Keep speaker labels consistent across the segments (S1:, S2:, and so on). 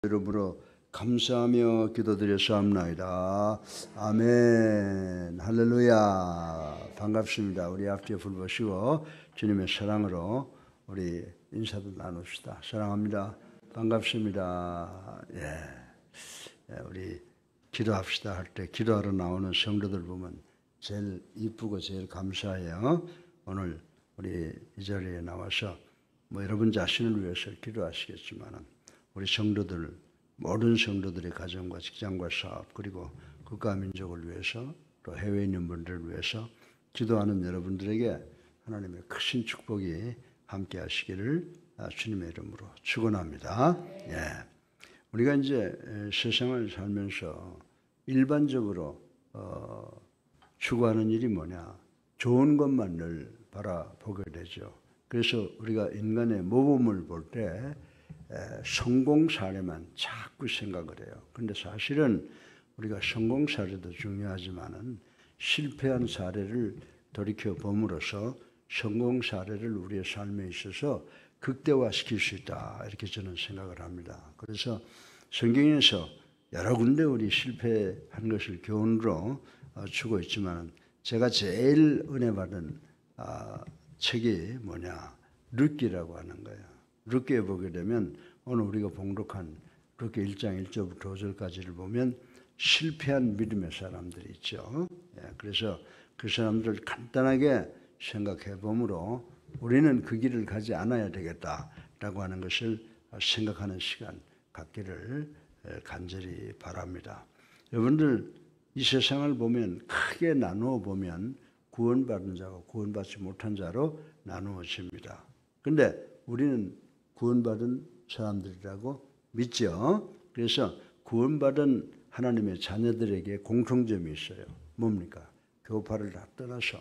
S1: 이름으로 감사하며 기도드렸사옵나이다. 아멘. 할렐루야. 반갑습니다. 우리 앞뒤에 불 보시고 주님의 사랑으로 우리 인사도 나눕시다. 사랑합니다. 반갑습니다. 우리 기도합시다 할 때 기도하러 나오는 성도들 보면 제일 이쁘고 제일 감사해요. 오늘 우리 이 자리에 나와서 여러분 자신을 위해서 기도하시겠지만 우리 성도들, 모든 성도들의 가정과 직장과 사업, 그리고 국가 민족을 위해서 또 해외에 있는 분들을 위해서 기도하는 여러분들에게 하나님의 크신 축복이 함께 하시기를 주님의 이름으로 축원합니다. 우리가 이제 세상을 살면서 일반적으로 추구하는 일이 뭐냐? 좋은 것만 늘 바라보게 되죠. 그래서 우리가 인간의 모범을 볼 때 성공 사례만 자꾸 생각을 해요. 그런데 사실은 우리가 성공 사례도 중요하지만은 실패한 사례를 돌이켜 봄으로써 성공 사례를 우리의 삶에 있어서 극대화시킬 수 있다. 이렇게 저는 생각을 합니다. 그래서 성경에서 여러 군데 우리 실패한 것을 교훈으로 주고 있지만 제가 제일 은혜 받은 책이 뭐냐? 룻기라고 하는 거예요. 룻기에 보게 되면 오늘 우리가 봉독한 룻기 1장 1절부터 5절까지를 보면 실패한 믿음의 사람들이 있죠. 그래서 그 사람들을 간단하게 생각해 보므로 우리는 그 길을 가지 않아야 되겠다라고 하는 것을 생각하는 시간 갖기를 간절히 바랍니다. 여러분들 이 세상을 보면 크게 나누어 보면 구원받은 자와 구원받지 못한 자로 나누어집니다. 그런데 우리는 구원받은 사람들이라고 믿죠. 그래서 구원받은 하나님의 자녀들에게 공통점이 있어요. 뭡니까? 교파를 다 떠나서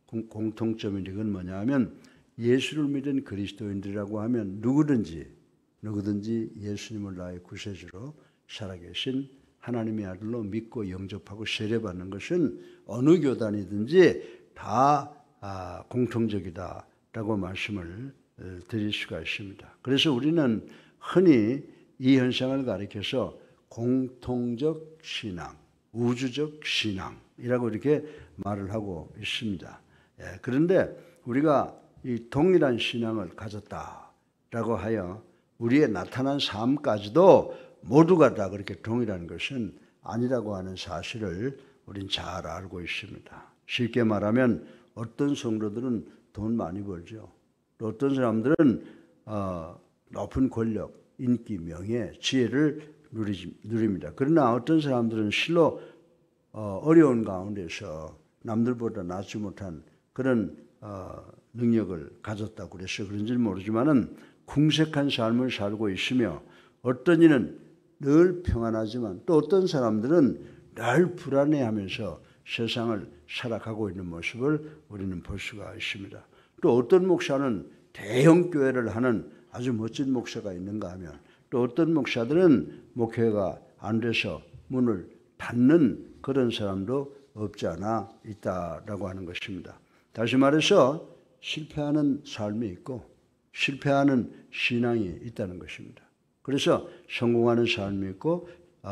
S1: 공통점이 이건 뭐냐 하면 예수를 믿은 그리스도인들이라고 하면 누구든지 예수님을 나의 구세주로 살아계신 하나님의 아들로 믿고 영접하고 세례받는 것은 어느 교단이든지 다 공통적이다라고 말씀을 드릴 수가 있습니다. 그래서 우리는 흔히 이 현상을 가리켜서 공통적 신앙, 우주적 신앙이라고 이렇게 말을 하고 있습니다. 그런데 우리가 이 동일한 신앙을 가졌다라고 하여 우리의 나타난 삶까지도 모두가 다 그렇게 동일한 것은 아니라고 하는 사실을 우린 잘 알고 있습니다. 쉽게 말하면 어떤 성도들은 돈 많이 벌죠. 또 어떤 사람들은 높은 권력, 인기, 명예, 지혜를 누립니다. 그러나 어떤 사람들은 실로 어려운 가운데서 남들보다 낫지 못한 그런 능력을 가졌다고 그래서 그런지 모르지만은 궁색한 삶을 살고 있으며 어떤 이는 늘 평안하지만 또 어떤 사람들은 늘 불안해하면서 세상을 살아가고 있는 모습을 우리는 볼 수가 있습니다. 또 어떤 목사는 대형 교회를 하는 아주 멋진 목사가 있는가 하면 또 어떤 목사들은 목회가 안 돼서 문을 닫는 그런 사람도 없지 않아 있다라고 하는 것입니다. 다시 말해서 실패하는 삶이 있고 실패하는 신앙이 있다는 것입니다. 그래서 성공하는 삶이 있고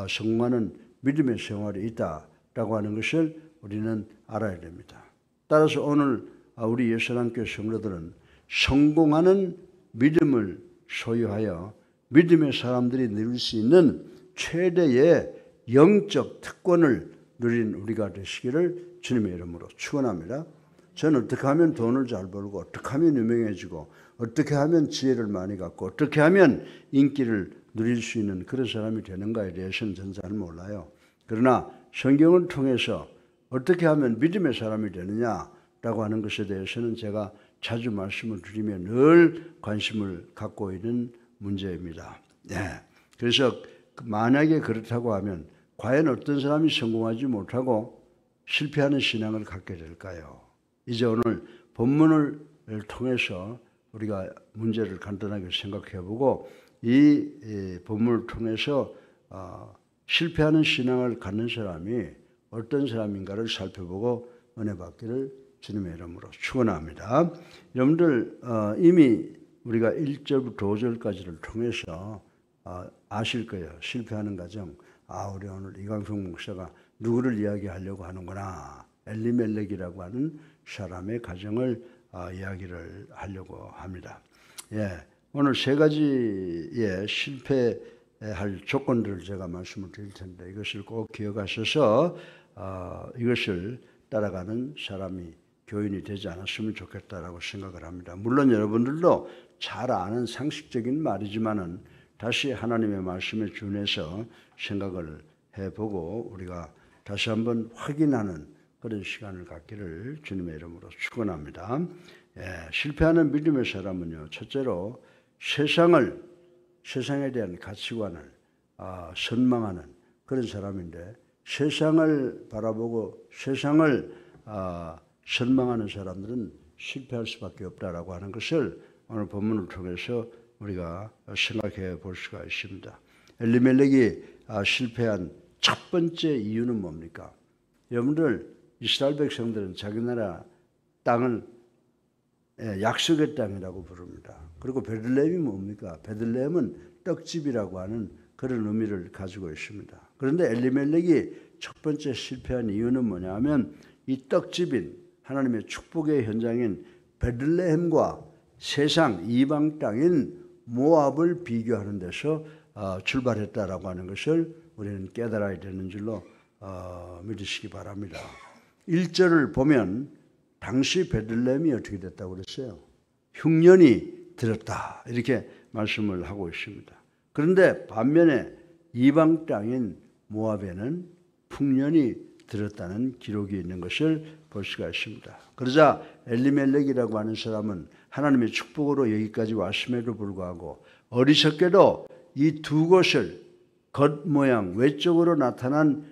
S1: 성공하는 믿음의 생활이 있다라고 하는 것을 우리는 알아야 됩니다. 따라서 오늘 우리 예수님교회 성도들은 성공하는 믿음을 소유하여 믿음의 사람들이 누릴 수 있는 최대의 영적 특권을 누린 우리가 되시기를 주님의 이름으로 축원합니다. 저는 어떻게 하면 돈을 잘 벌고 어떻게 하면 유명해지고 어떻게 하면 지혜를 많이 갖고 어떻게 하면 인기를 누릴 수 있는 그런 사람이 되는가에 대해서는 저는 잘 몰라요. 그러나 성경을 통해서 어떻게 하면 믿음의 사람이 되느냐라고 하는 것에 대해서는 제가 자주 말씀을 드리며 늘 관심을 갖고 있는 문제입니다. 그래서 만약에 그렇다고 하면 과연 어떤 사람이 성공하지 못하고 실패하는 신앙을 갖게 될까요? 이제 오늘 본문을 통해서 우리가 문제를 간단하게 생각해보고 이 본문을 통해서 실패하는 신앙을 갖는 사람이 어떤 사람인가를 살펴보고 은혜 받기를 주님의 이름으로 축원합니다. 여러분들 이미 우리가 1절부터 5절까지를 통해서 아실 거예요. 실패하는 과정. 우리 오늘 이광평 목사가 누구를 이야기하려고 하는구나. 엘리멜렉이라고 하는 사람의 가정을 이야기를 하려고 합니다. 예, 오늘 세 가지의 실패할 조건들을 제가 말씀을 드릴 텐데 이것을 꼭 기억하셔서 이것을 따라가는 사람이 교인이 되지 않았으면 좋겠다라고 생각을 합니다. 물론 여러분들도 잘 아는 상식적인 말이지만은 다시 하나님의 말씀에 준해서 생각을 해보고 우리가 다시 한번 확인하는 그런 시간을 갖기를 주님의 이름으로 축원합니다. 실패하는 믿음의 사람은요, 첫째로 세상에 대한 가치관을 선망하는 그런 사람인데 세상을 바라보고 세상을 선망하는 사람들은 실패할 수밖에 없다라고 하는 것을 오늘 본문을 통해서 우리가 생각해 볼 수가 있습니다. 엘리멜렉이 실패한 첫 번째 이유는 뭡니까? 여러분들 이스라엘 백성들은 자기 나라 땅을 약속의 땅이라고 부릅니다. 그리고 베들레헴이 뭡니까? 베들레헴은 떡집이라고 하는 그런 의미를 가지고 있습니다. 그런데 엘리멜렉이 첫 번째 실패한 이유는 뭐냐면 이 떡집인 하나님의 축복의 현장인 베들레헴과 세상 이방 땅인 모압을 비교하는 데서 출발했다라고 하는 것을 우리는 깨달아야 되는 줄로 믿으시기 바랍니다. 1절을 보면 당시 베들레헴이 어떻게 됐다고 그랬어요? 흉년이 들었다 이렇게 말씀을 하고 있습니다. 그런데 반면에 이방 땅인 모압에는 풍년이 들었다는 기록이 있는 것을 볼 수가 있습니다. 그러자 엘리멜렉이라고 하는 사람은 하나님의 축복으로 여기까지 왔음에도 불구하고 어리석게도 이 두 곳을 겉모양 외적으로 나타난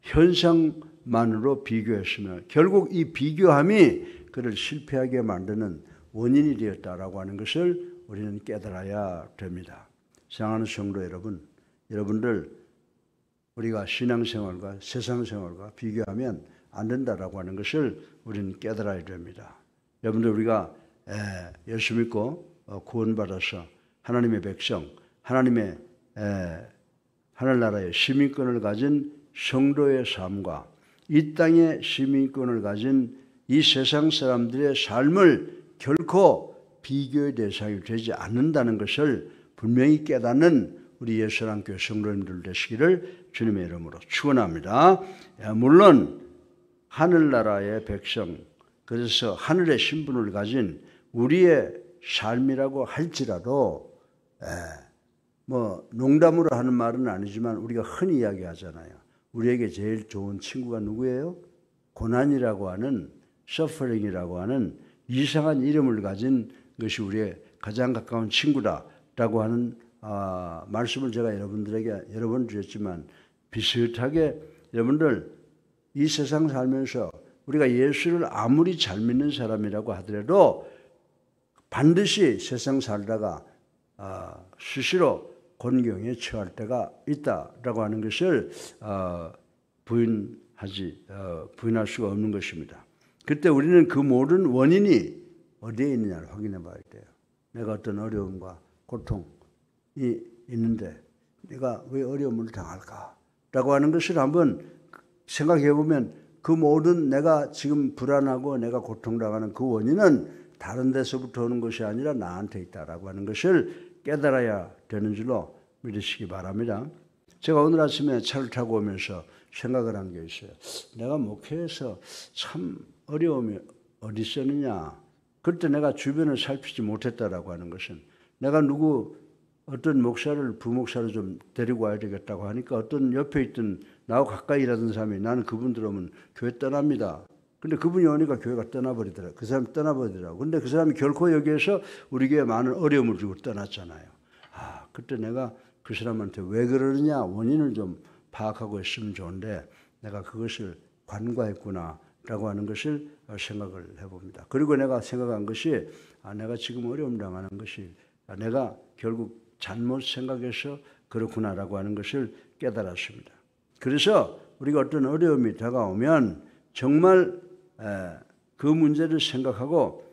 S1: 현상만으로 비교했으며 결국 이 비교함이 그를 실패하게 만드는 원인이 되었다라고 하는 것을 우리는 깨달아야 됩니다. 사랑하는 성도 여러분, 여러분들 우리가 신앙생활과 세상생활과 비교하면 안 된다라고 하는 것을 우리는 깨달아야 됩니다. 여러분들 우리가 예수 믿고 구원받아서 하나님의 백성, 하나님의 하늘나라의 시민권을 가진 성도의 삶과 이 땅의 시민권을 가진 이 세상 사람들의 삶을 결코 비교의 대상이 되지 않는다는 것을 분명히 깨닫는 우리 예수랑교회 성도님들 되시기를 주님의 이름으로 축원합니다. 물론 하늘나라의 백성, 그래서 하늘의 신분을 가진 우리의 삶이라고 할지라도 뭐 농담으로 하는 말은 아니지만 우리가 흔히 이야기하잖아요. 우리에게 제일 좋은 친구가 누구예요? 고난이라고 하는 서퍼링이라고 하는 이상한 이름을 가진 것이 우리의 가장 가까운 친구다라고 하는 말씀을 제가 여러분들에게 여러 번 드렸지만 비슷하게 여러분들 이 세상 살면서 우리가 예수를 아무리 잘 믿는 사람이라고 하더라도 반드시 세상 살다가 수시로 곤경에 처할 때가 있다라고 하는 것을 부인할 수가 없는 것입니다. 그때 우리는 그 모든 원인이 어디에 있느냐를 확인해 봐야 돼요. 내가 어떤 어려움과 고통이 있는데 내가 왜 어려움을 당할까라고 하는 것을 한번 생각해 보면 그 모든 내가 지금 불안하고 내가 고통당하는 그 원인은 다른 데서부터 오는 것이 아니라 나한테 있다라고 하는 것을 깨달아야 되는 줄로 믿으시기 바랍니다. 제가 오늘 아침에 차를 타고 오면서 생각을 한 게 있어요. 내가 목회에서 참 어려움이 어디 있었느냐. 그때 내가 주변을 살피지 못했다라고 하는 것은 내가 어떤 목사를 부목사를 좀 데리고 와야 되겠다고 하니까 어떤 옆에 있던 나하고 가까이 일하던 사람이 나는 그분 들어오면 교회 떠납니다. 근데 그분이 오니까 교회가 떠나버리더라고요. 그 사람이 떠나버리더라고요. 근데 그 사람이 결코 여기에서 우리 교회에 많은 어려움을 주고 떠났잖아요. 그때 내가 그 사람한테 왜 그러느냐 원인을 좀 파악하고 있으면 좋은데 내가 그것을 관과했구나라고 하는 것을 생각을 해봅니다. 그리고 내가 생각한 것이 내가 지금 어려움 당하는 것이 내가 결국 잘못 생각해서 그렇구나라고 하는 것을 깨달았습니다. 그래서 우리가 어떤 어려움이 다가오면 정말 그 문제를 생각하고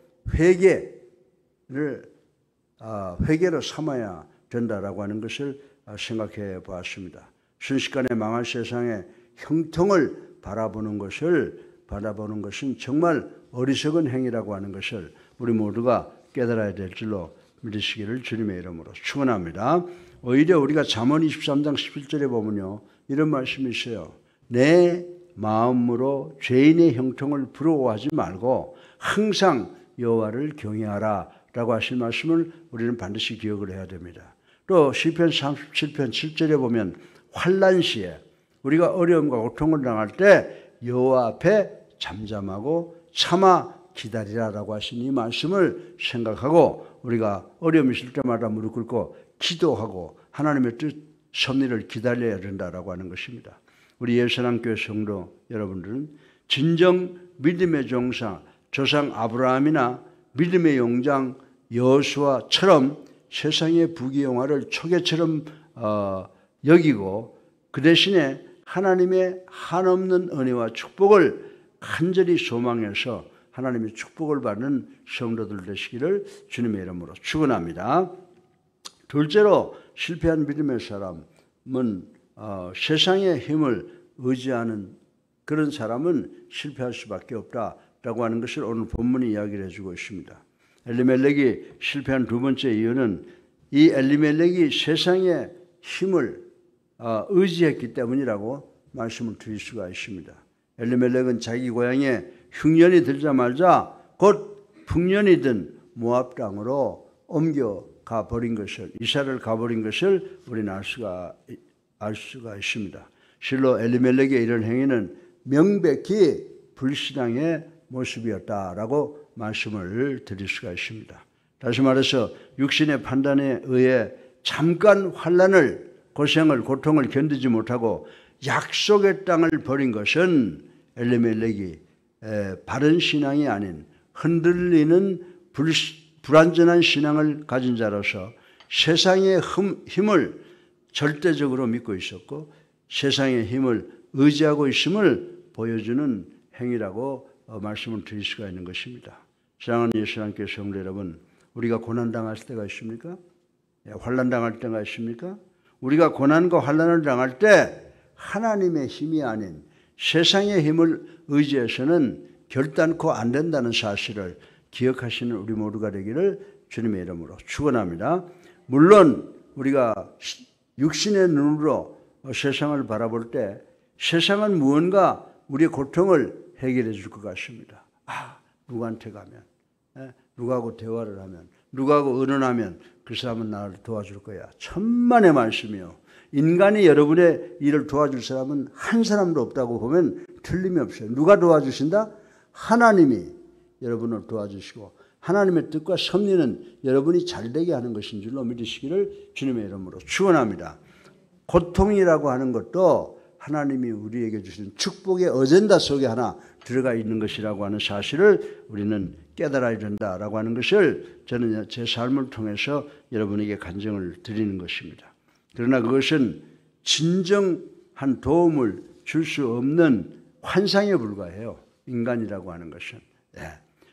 S1: 회개로 삼아야 된다라고 하는 것을 생각해 보았습니다. 순식간에 망할 세상의 형통을 바라보는 것은 정말 어리석은 행위라고 하는 것을 우리 모두가 깨달아야 될 줄로 믿으시기를 주님의 이름으로 축원합니다. 오히려 우리가 잠언 23장 11절에 보면요, 이런 말씀이 있어요. 내 마음으로 죄인의 형통을 부러워하지 말고 항상 여호와를 경외하라 라고 하신 말씀을 우리는 반드시 기억을 해야 됩니다. 또 시편 37편 7절에 보면 환난 시에 우리가 어려움과 고통을 당할 때 여호와 앞에 잠잠하고 참아 기다리라라고 하신 이 말씀을 생각하고 우리가 어려움이 있을 때마다 무릎 꿇고 기도하고 하나님의 뜻 섭리를 기다려야 된다라고 하는 것입니다. 우리 예수님교회 성도 여러분들은 진정 믿음의 종사 조상 아브라함이나 믿음의 용장 여호수아처럼 세상의 부귀영화를 초계처럼 여기고 그 대신에 하나님의 한없는 은혜와 축복을 간절히 소망해서 하나님의 축복을 받는 성도들 되시기를 주님의 이름으로 축원합니다. 둘째로 실패한 믿음의 사람은 세상의 힘을 의지하는 그런 사람은 실패할 수밖에 없다라고 하는 것을 오늘 본문이 이야기를 해주고 있습니다. 엘리멜렉이 실패한 두 번째 이유는 이 엘리멜렉이 세상의 힘을 의지했기 때문이라고 말씀을 드릴 수가 있습니다. 엘리멜렉은 자기 고향에 흉년이 들자마자 곧 풍년이 든 모압 땅으로 옮겨가 버린 것을, 이사를 가버린 것을 우리는 알 수가 있습니다. 실로 엘리멜렉의 이런 행위는 명백히 불신앙의 모습이었다라고 말씀을 드릴 수가 있습니다. 다시 말해서 육신의 판단에 의해 잠깐 환난을, 고생을, 고통을 견디지 못하고 약속의 땅을 버린 것은 엘리멜렉이 바른 신앙이 아닌 흔들리는 불완전한 신앙을 가진 자로서 세상의 힘을 절대적으로 믿고 있었고 세상의 힘을 의지하고 있음을 보여주는 행위라고 말씀을 드릴 수가 있는 것입니다. 사랑하는 예수님께 성도 여러분, 우리가 고난당할 때가 있습니까? 환난당할 때가 있습니까? 우리가 고난과 환난을 당할 때 하나님의 힘이 아닌 세상의 힘을 의지해서는 결단코 안 된다는 사실을 기억하시는 우리 모두가 되기를 주님의 이름으로 축원합니다. 물론 우리가 육신의 눈으로 세상을 바라볼 때 세상은 무언가 우리의 고통을 해결해 줄 것 같습니다. 누구한테 가면, 누구하고 대화를 하면, 누구하고 의논하면 그 사람은 나를 도와줄 거야. 천만의 말씀이요. 인간이 여러분의 일을 도와줄 사람은 한 사람도 없다고 보면 틀림이 없어요. 누가 도와주신다? 하나님이 여러분을 도와주시고 하나님의 뜻과 섭리는 여러분이 잘되게 하는 것인 줄로 믿으시기를 주님의 이름으로 축원합니다. 고통이라고 하는 것도 하나님이 우리에게 주신 축복의 어젠다 속에 하나 들어가 있는 것이라고 하는 사실을 우리는 깨달아야 된다라고 하는 것을 저는 제 삶을 통해서 여러분에게 간증을 드리는 것입니다. 그러나 그것은 진정한 도움을 줄 수 없는 환상에 불과해요. 인간이라고 하는 것은.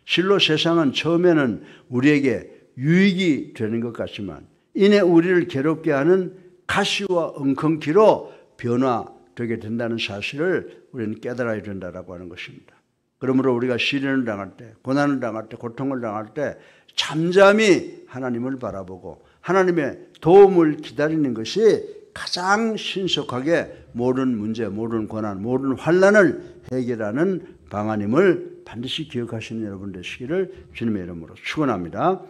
S1: 실로 세상은 처음에는 우리에게 유익이 되는 것 같지만 이내 우리를 괴롭게 하는 가시와 엉겅퀴로 변화되게 된다는 사실을 우리는 깨달아야 된다라고 하는 것입니다. 그러므로 우리가 시련을 당할 때, 고난을 당할 때, 고통을 당할 때 잠잠히 하나님을 바라보고 하나님의 도움을 기다리는 것이 가장 신속하게 모든 문제, 모든 고난, 모든 환난을 해결하는 방안임을 반드시 기억하시는 여러분 되시기를 주님의 이름으로 축원합니다.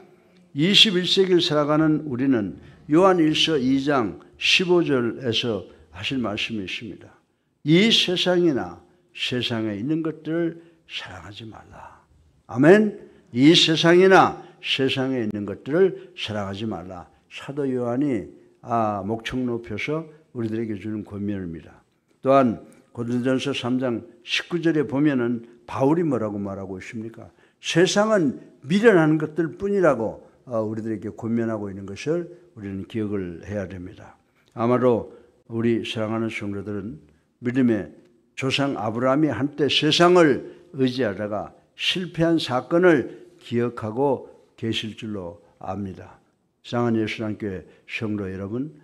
S1: 21세기를 살아가는 우리는 요한 1서 2장 15절에서 하실 말씀이 있습니다. 이 세상이나 세상에 있는 것들을 사랑하지 말라. 아멘. 이 세상이나 세상에 있는 것들을 사랑하지 말라. 사도 요한이 목청 높여서 우리들에게 주는 권면입니다. 또한 고린도전서 3장 19절에 보면은 바울이 뭐라고 말하고 있습니까? 세상은 미련한 것들 뿐이라고 우리들에게 권면하고 있는 것을 우리는 기억을 해야 됩니다. 아마도 우리 사랑하는 성도들은 믿음의 조상 아브라함이 한때 세상을 의지하다가 실패한 사건을 기억하고 계실 줄로 압니다. 사랑하는 예수님교회 성도 여러분,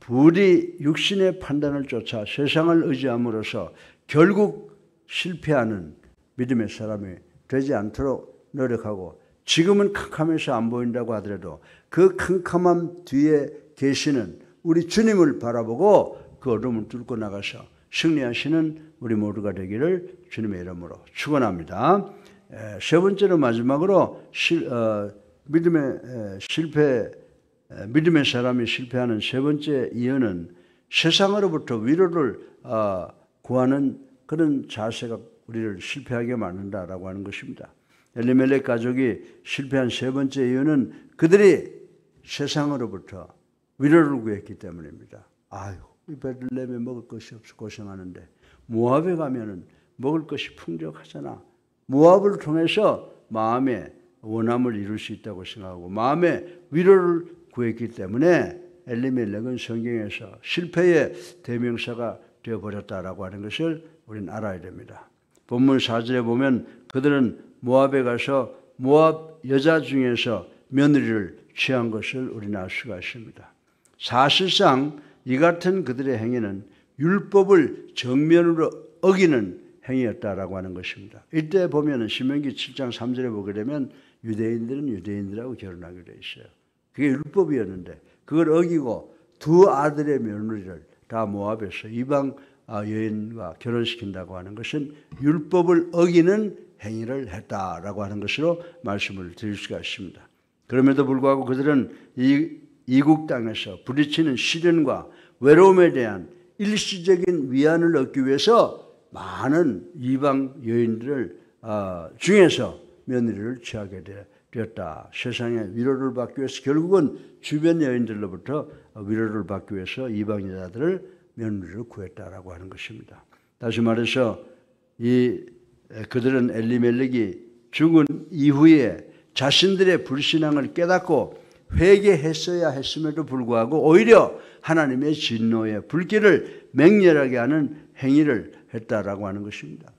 S1: 부디 육신의 판단을 쫓아 세상을 의지함으로써 결국 실패하는 믿음의 사람이 되지 않도록 노력하고, 지금은 캄캄해서 안 보인다고 하더라도 그 캄캄함 뒤에 계시는 우리 주님을 바라보고 그 어둠을 뚫고 나가서 승리하시는 우리 모두가 되기를 주님의 이름으로 축원합니다. 세 번째로 마지막으로 믿음의 사람이 실패하는 세 번째 이유는 세상으로부터 위로를 구하는 그런 자세가 우리를 실패하게 만든다라고 하는 것입니다. 엘리멜렉 가족이 실패한 세 번째 이유는 그들이 세상으로부터 위로를 구했기 때문입니다. 아유, 이 베들레헴에 먹을 것이 없어 고생하는데 모압에 가면은 먹을 것이 풍족하잖아. 모압을 통해서 마음의 원함을 이룰 수 있다고 생각하고 마음의 위로를 구했기 때문에 엘리멜렉은 성경에서 실패의 대명사가 되어버렸다라고 하는 것을 우리는 알아야 됩니다. 본문 4절에 보면 그들은 모압에 가서 모압 여자 중에서 며느리를 취한 것을 우리는 알 수가 있습니다. 사실상 이 같은 그들의 행위는 율법을 정면으로 어기는 행위였다라고 하는 것입니다. 이때 보면은 신명기 7장 3절에 보게 되면 유대인들은 유대인들하고 결혼하게 돼 있어요. 그게 율법이었는데 그걸 어기고 두 아들의 며느리를 다 모압에서 이방 여인과 결혼시킨다고 하는 것은 율법을 어기는 행위를 했다라고 하는 것으로 말씀을 드릴 수가 있습니다. 그럼에도 불구하고 그들은 이국 땅에서 부딪히는 시련과 외로움에 대한 일시적인 위안을 얻기 위해서 많은 이방 여인들 중에서 며느리를 취하게 되었다. 세상의 위로를 받기 위해서 결국은 주변 여인들로부터 위로를 받기 위해서 이방 여자들을 며느리를 구했다라고 하는 것입니다. 다시 말해서 그들은 엘리멜렉이 죽은 이후에 자신들의 불신앙을 깨닫고 회개했어야 했음에도 불구하고 오히려 하나님의 진노의 불길을 맹렬하게 하는 행위를 했다라고 하는 것입니다.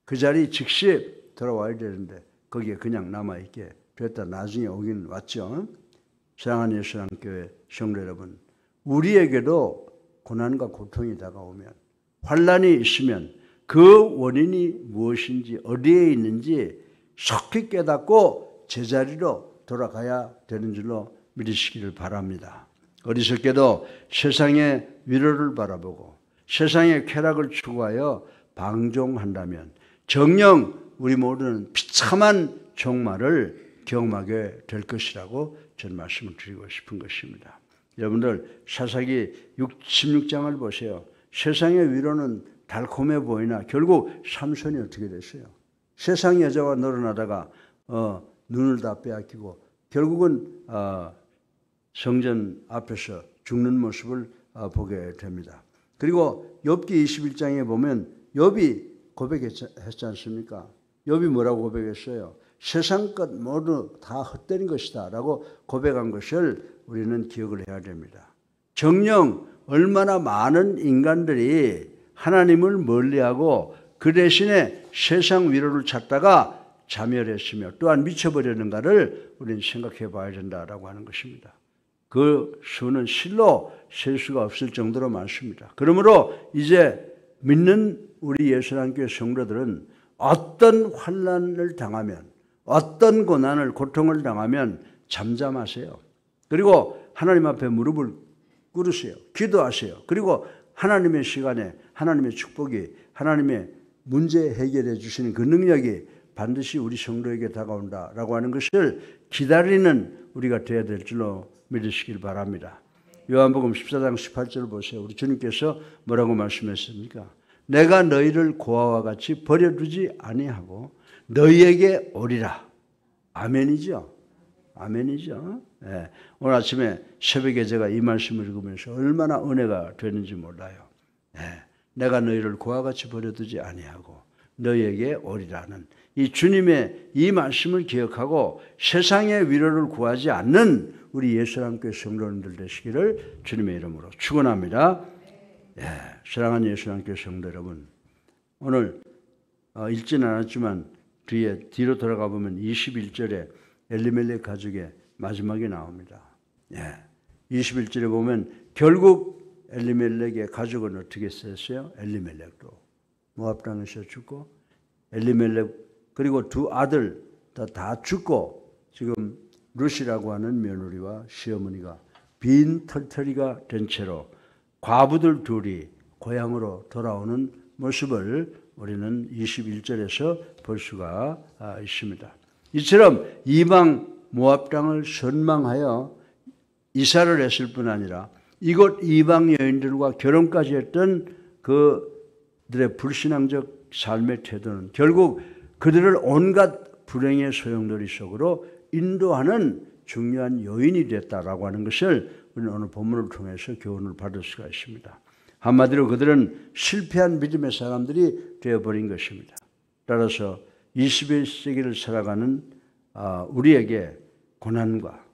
S1: 그 자리 즉시 돌아와야 되는데 거기에 그냥 남아있게 됐다. 나중에 오긴 왔죠. 사랑하는 예수님교회 성도 여러분, 우리에게도 고난과 고통이 다가오면, 환난이 있으면 그 원인이 무엇인지 어디에 있는지 속히 깨닫고 제자리로 돌아가야 되는 줄로 믿으시기를 바랍니다. 어리석게도 세상의 위로를 바라보고 세상의 쾌락을 추구하여 방종한다면 정녕 우리 모두는 비참한 종말을 경험하게 될 것이라고 저는 말씀을 드리고 싶은 것입니다. 여러분들 사사기 16장을 보세요. 세상의 위로는 달콤해 보이나 결국 삼손이 어떻게 됐어요? 세상 여자와 놀아나다가 눈을 다 빼앗기고 결국은 성전 앞에서 죽는 모습을 보게 됩니다. 그리고 욥기 21장에 보면 욥이 고백했지 않습니까? 욥이 뭐라고 고백했어요? 세상 것 모두 다 헛되는 것이다 라고 고백한 것을 우리는 기억을 해야 됩니다. 정녕 얼마나 많은 인간들이 하나님을 멀리하고 그 대신에 세상 위로를 찾다가 자멸했으며 또한 미쳐버렸는가를 우리는 생각해 봐야 된다라고 하는 것입니다. 그 수는 실로 셀 수가 없을 정도로 많습니다. 그러므로 이제 믿는 우리 예수님교회 성도들은 어떤 환난을 당하면, 어떤 고난을, 고통을 당하면 잠잠하세요. 그리고 하나님 앞에 무릎을 꿇으세요. 기도하세요. 그리고 하나님의 시간에 하나님의 축복이, 하나님의 문제 해결해 주시는 그 능력이 반드시 우리 성도에게 다가온다라고 하는 것을 기다리는 우리가 되어야 될 줄로 믿으시길 바랍니다. 요한복음 14장 18절을 보세요. 우리 주님께서 뭐라고 말씀했습니까? 내가 너희를 고아와 같이 버려두지 아니하고 너희에게 오리라. 아멘이죠. 아멘이죠. 네. 오늘 아침에 새벽에 제가 이 말씀을 읽으면서 얼마나 은혜가 되는지 몰라요. 네. 내가 너희를 고아와 같이 버려두지 아니하고 너희에게 오리라는 이 주님의 이 말씀을 기억하고 세상의 위로를 구하지 않는 우리 예수님교회 성도님들 되시기를 주님의 이름으로 축원합니다. 예, 사랑하는 예수님교회 성도 여러분, 오늘 읽지는 않았지만 뒤로 돌아가 보면 21절에 엘리멜렉 가족의 마지막이 나옵니다. 예, 21절에 보면 결국 엘리멜렉의 가족은 어떻게 했어요? 엘리멜렉도 모압 땅에서 죽고 엘리멜렉 그리고 두 아들 다 죽고 지금 룻이라고 하는 며느리와 시어머니가 빈 털터리가 된 채로 과부들 둘이 고향으로 돌아오는 모습을 우리는 21절에서 볼 수가 있습니다. 이처럼 이방 모압 땅을 선망하여 이사를 했을 뿐 아니라 이곳 이방 여인들과 결혼까지 했던 그들의 불신앙적 삶의 태도는 결국 그들을 온갖 불행의 소용돌이 속으로 인도하는 중요한 요인이 됐다라고 하는 것을 우리는 오늘 본문을 통해서 교훈을 받을 수가 있습니다. 한마디로 그들은 실패한 믿음의 사람들이 되어버린 것입니다. 따라서 21세기를 살아가는 우리에게 고난과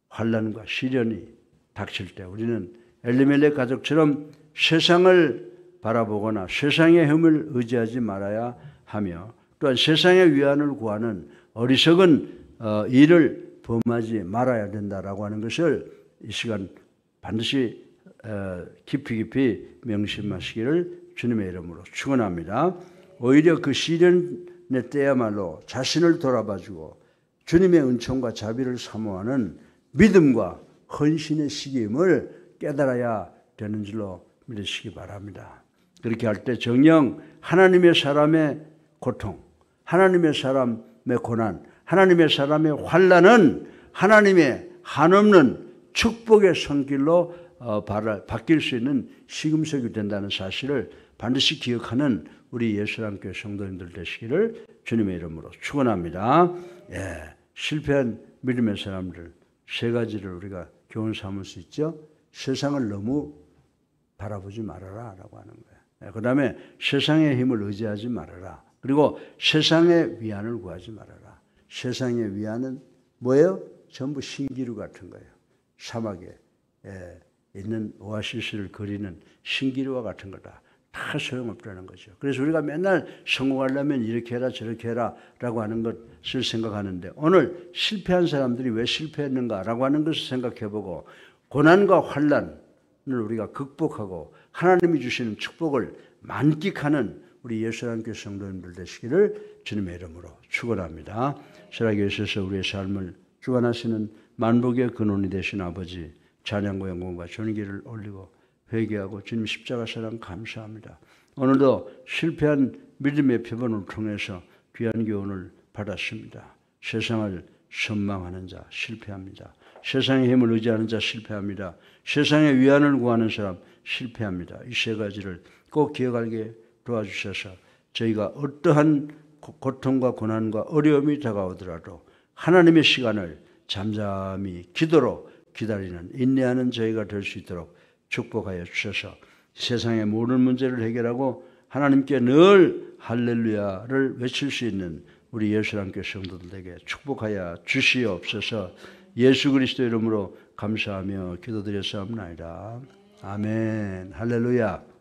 S1: 환난과 시련이 닥칠 때 우리는 엘리멜렉 가족처럼 세상을 바라보거나 세상의 힘을 의지하지 말아야 하며 또한 세상의 위안을 구하는 어리석은 일을 범하지 말아야 된다라고 하는 것을 이 시간 반드시 깊이 명심하시기를 주님의 이름으로 축원합니다. 오히려 그 시련의 때야말로 자신을 돌아봐주고 주님의 은총과 자비를 사모하는 믿음과 헌신의 시기임을 깨달아야 되는 줄로 믿으시기 바랍니다. 그렇게 할 때 정녕 하나님의 사람의 고통, 하나님의 사람의 고난, 하나님의 사람의 환난은 하나님의 한없는 축복의 손길로 바뀔 수 있는 시금석이 된다는 사실을 반드시 기억하는 우리 예수랑교회 성도님들 되시기를 주님의 이름으로 축원합니다. 실패한 믿음의 사람들 세 가지를 우리가 교훈 삼을 수 있죠. 세상을 너무 바라보지 말아라 라고 하는 거예요. 그 다음에 세상의 힘을 의지하지 말아라. 그리고 세상의 위안을 구하지 말아라. 세상의 위안은 뭐예요? 전부 신기루 같은 거예요. 사막에 있는 오아시스를 그리는 신기루와 같은 거다. 다 소용없다는 거죠. 그래서 우리가 맨날 성공하려면 이렇게 해라 저렇게 해라 라고 하는 것을 생각하는데 오늘 실패한 사람들이 왜 실패했는가 라고 하는 것을 생각해보고 고난과 환난을 우리가 극복하고 하나님이 주시는 축복을 만끽하는 우리 예수랑교회 성도님들 되시기를 주님의 이름으로 축원합니다. 살아계셔서 우리의 삶을 주관하시는 만복의 근원이 되신 아버지 찬양과 영광과 존귀를 올리고 회개하고 주님 십자가 사랑 감사합니다. 오늘도 실패한 믿음의 표본을 통해서 귀한 교훈을 받았습니다. 세상을 선망하는 자 실패합니다. 세상의 힘을 의지하는 자 실패합니다. 세상의 위안을 구하는 사람 실패합니다. 이 세 가지를 꼭 기억하게 도와주셔서 저희가 어떠한 고통과 고난과 어려움이 다가오더라도 하나님의 시간을 잠잠히 기도로 기다리는 인내하는 저희가 될 수 있도록 축복하여 주셔서 세상의 모든 문제를 해결하고 하나님께 늘 할렐루야를 외칠 수 있는 우리 예수랑교회 성도들에게 축복하여 주시옵소서. 예수 그리스도 이름으로 감사하며 기도드렸사옵나이다. 아멘. 할렐루야.